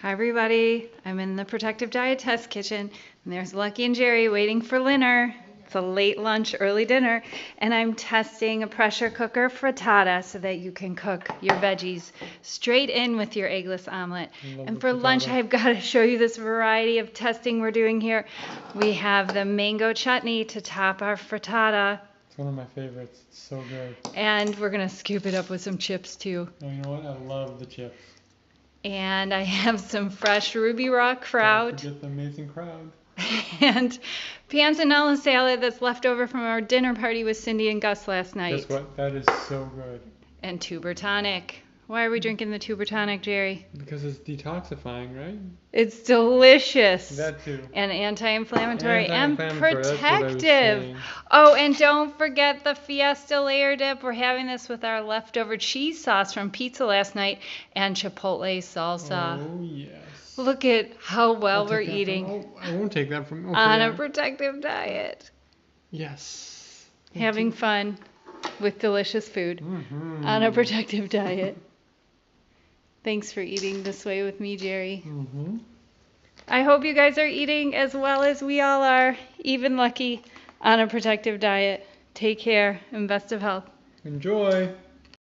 Hi everybody, I'm in the Protective Diet Test Kitchen, and there's Lucky and Jerry waiting for dinner. It's a late lunch, early dinner, and I'm testing a pressure cooker frittata so that you can cook your veggies straight in with your eggless omelet. And for lunch, I've got to show you this variety of testing we're doing here. We have the mango chutney to top our frittata. It's one of my favorites. It's so good. And we're going to scoop it up with some chips too. Oh, you know what? I love the chips. And I have some fresh Ruby Rock kraut. Don't forget the amazing crowd. And panzanella salad that's left over from our dinner party with Cindy and Gus last night. Guess what? That is so good. And tuber tonic. Why are we drinking the tuber tonic, Jerry? Because it's detoxifying, right? It's delicious. That too. And anti-inflammatory and Anti-inflammatory, protective. Oh, and don't forget the Fiesta layer dip. We're having this with our leftover cheese sauce from pizza last night and chipotle salsa. Oh, yes. Look at how well we're eating. I won't take that from... Okay, on a protective diet. Yes. Having fun with delicious food on a protective diet. Thanks for eating this way with me, Jerry. I hope you guys are eating as well as we all are, even Lucky, on a protective diet. Take care and best of health. Enjoy.